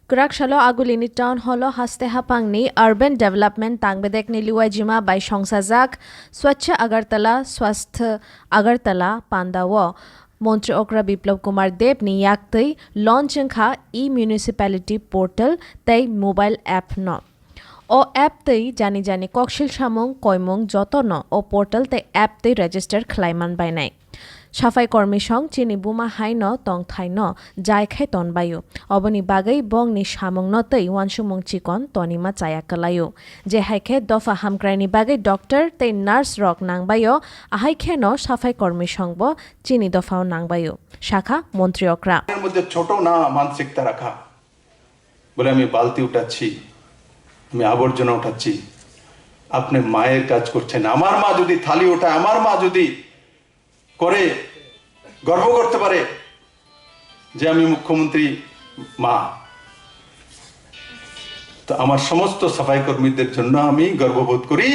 Kurakshalo Agulini Town Holo Haste Hapangni Urban Development Tangbedekni Liwajima by Shongsajak Swachha Agartala Swasth Agartala Pandawo Montri Okra Biplab Kumar Debni Yaktei Launchingha e-Municipality Portal Tei Mobile App No O app tei jani jani kokshil samung koimung jotono o portal tei app tei register khlaiman bainai সাফাই কর্মী song চিনি বুমা হাইন তং থাইন জায়খাই তনবায়ু অবনি বাগৈ বংনি সামং নতৈ ওয়ানসুমং চিকন তনিমা চায়াকালায়ু যে হাইখে দফা হামক্রাইনি বাগৈ doctor তৈ nurse rock নাংবায়ু আহাইখে ন সাফাই কর্মী সংব চিনি দফাও নাংবায়ু শাখা মন্ত্রী অকরা এর মধ্যে ছোট না মানসিকতা রাখা বলে আমি বালতি উঠাচ্ছি আমি আবর্জনা উঠাচ্ছি আপনি মায়ের কাজ করছেন আমার মা যদি থালি ওঠায় আমার মা যদি করে গর্ব করতে পারে যে আমি মুখ্যমন্ত্রী মা তো আমার সমস্ত সাফাই কর্মীদের জন্য আমি গর্ববোধ করি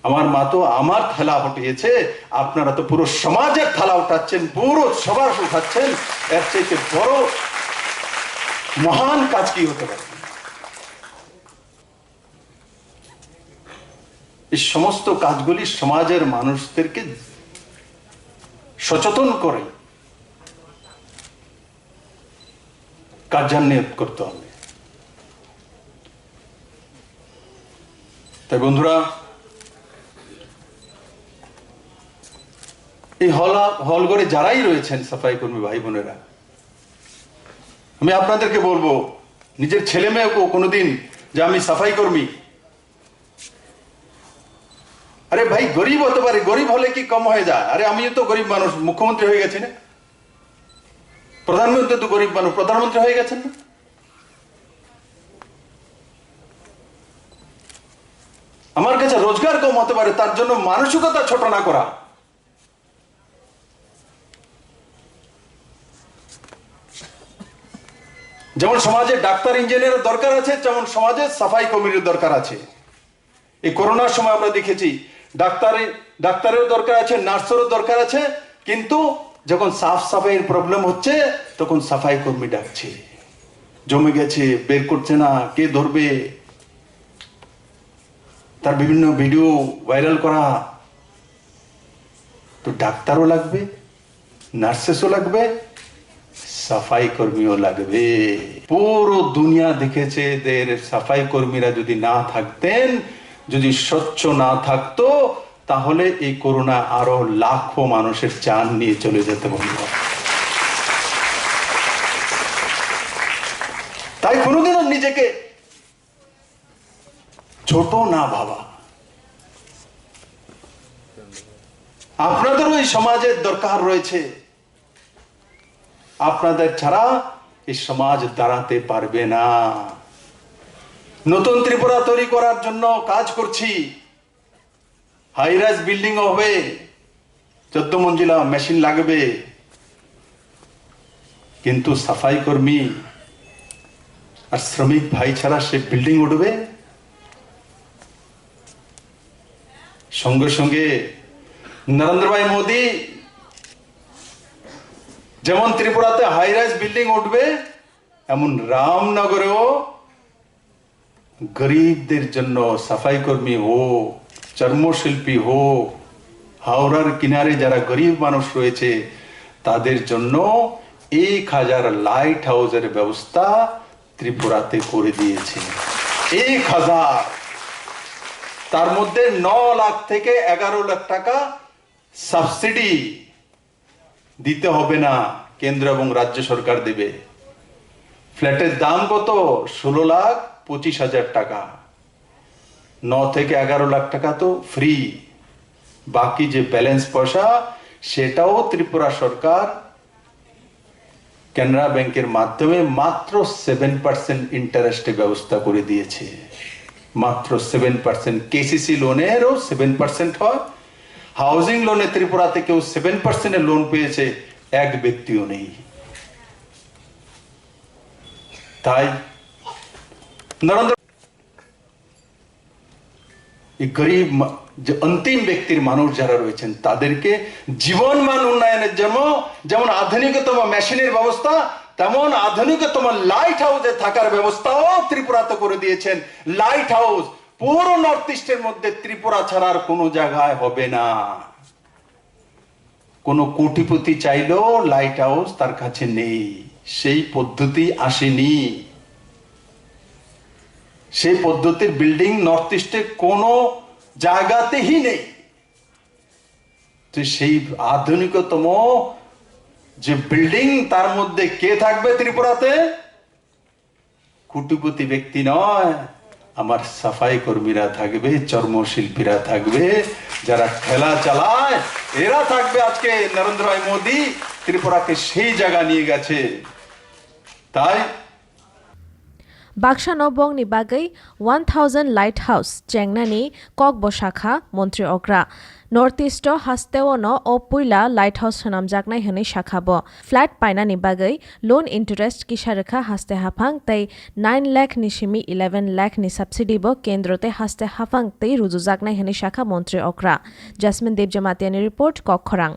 আমার মা তো আমার থালা উঠিয়েছে আপনারা তো পুরো সমাজের থালা উঠাচ্ছেন পুরো সবার উঠাচ্ছেন এর চাইতে বড় মহান কাজ কি হতে পারে এই সমস্ত কাজগুলি সমাজের মানুষদেরকে সচেতন করে কার্যান্বয়ন করতে হবে তাই বন্ধুরা এই হলঘরে যারাই রয়েছেন সাফাই কর্মী ভাই বোনেরা আমি আপনাদেরকে বলবো নিজের ছেলে মেয়েকেও কোনোদিন যে আমি সাফাই কর্মী আরে ভাই গরিব হতে পারে গরিব হলে কি কম হয়ে যায় আরে আমিও তো গরিব মানুষ মুখ্যমন্ত্রী হয়ে গেছি না প্রধানমন্ত্রী তো গরিব মানুষ প্রধানমন্ত্রী হয়ে গেছেন না আমার কাছে রোজগার কম হতে পারে তার জন্য মানসিকতা ছোট না করা যেমন সমাজে ডাক্তার ইঞ্জিনিয়ারের দরকার আছে তেমন সমাজে সাফাই কর্মীর দরকার আছে এই করোনার সময় আমরা দেখেছি ডাক্তারের দরকার আছে নার্সেরও দরকার আছে কিন্তু যখন সাফ সাফাইয়ের প্রবলেম হচ্ছে তখন সাফাই কর্মী ডাকছে জমে গেছে বের করছে না কে ধরবে তার বিভিন্ন ভিডিও ভাইরাল করা তো ডাক্তারও লাগবে নার্সেসও লাগবে সাফাই কর্মীও লাগবে পুরো দুনিয়া দেখেছে এদের সাফাই কর্মীরা যদি না থাকতেন যদি স্বচ্ছ না থাকতো তাহলে এই করোনা আরো লাখো মানুষের জান নিয়ে চলে যেতে বলল তাই কোনোদিনও নিজেকে ছোট না ভাবা আপনাদেরও এই সমাজের দরকার রয়েছে আপনাদের ছাড়া এই সমাজ দাঁড়াতে পারবে না নতুন ত্রিপুরা তৈরি করার জন্য কাজ করছি হাই রাইজ বিল্ডিং হবে 14 মঞ্জিলা মেশিন লাগবে কিন্তু সাফাই কর্মী আর শ্রমিক ভাই ছাড়া সে বিল্ডিং উঠবে সঙ্গে সঙ্গে নরেন্দ্র ভাই মোদী যেমন ত্রিপুরাতে হাই রাইজ বিল্ডিং উঠবে এমন রামনগরেও গরিবদের জন্য সাফাই কর্মী হোক চর্মশিল্পী হোক হাওড়ার কিনারে যারা গরিব মানুষ রয়েছে তাদের জন্য 1000 লাইট হাউসের ব্যবস্থা ত্রিপুরাতে করে দিয়েছে 1000 তার মধ্যে 9 লাখ থেকে 11 লাখ টাকা সাবসিডি দিতে হবে না কেন্দ্র এবং রাজ্য সরকার দেবে ফ্ল্যাটের দাম কত 16,25,000 টাকা 9 থেকে 11 লাখ টাকা তো ফ্রি বাকি যে ব্যালেন্স পয়সা সেটাও ত্রিপুরা সরকার কেনরা ব্যাংকের মাধ্যমে মাত্র 7% ইন্টারেস্টে ব্যবস্থা করে দিয়েছে মাত্র 7% কেসিসি লোনেরও 7% হয় হাউজিং লোনে ত্রিপুরাতে কেউ 7% এর লোন পেয়েছে এক ব্যক্তিও নেই তাই নরেন্দ্র এই গরিব যে অন্তিম ব্যক্তির মানুষ যারা রয়েছেন তাদেরকে জীবনমান উন্নয়নের জন্য যেমন আধুনিকতম মেশিনের ব্যবস্থা তেমন আধুনিকতম লাইট হাউসে থাকার ব্যবস্থাও ত্রিপুরাতে করে দিয়েছেন। লাইট হাউস পুরো নর্থ ইস্টের মধ্যে ত্রিপুরা ছাড়ার কোনো জায়গায় হবে না। কোন কোটিপতি চাইলেও লাইট হাউস তার কাছে নেই, সেই পদ্ধতি আসেনি। সেই পদ্ধতির বিল্ডিং নর্থ ইস্টে কোনো জায়গাতেই নেই। তো সেই আধুনিকতম যে বিল্ডিং তার মধ্যে কে থাকবে ত্রিপুরাতে? কোটিপতি ব্যক্তি নয়, আমার সাফাই কর্মীরা থাকবে, চর্মশিল্পীরা থাকবে, যারা ঠেলা চালায় এরা থাকবে। আজকে নরেন্দ্র ভাই মোদী ত্রিপুরাকে সেই জায়গা নিয়ে গেছে। তাই বাক্সা নবংনি বাগৈ 1000 লাইট হাউস চেংনানি ককব শাখা মন্ত্রী অগ্রা নর্থ ইস্ট হাস্তেওন ও পুইলা লাইট হাউস নামজাকনাই হनै শাখাব ফ্ল্যাট পাইনানি বাগৈ লোন ইন্টারেস্ট কিসারেখা হাস্তে হাফাং তাই 9 লাখ নিশিমি 11 লাখ নি সাবসিডি ব কেন্দ্রতে হাস্তে হাফাং তাই রুজুজাকনাই হनै শাখা মন্ত্রী অগ্রা। Jasmine দেবজামাতিয়ানি report কক্ষরাং।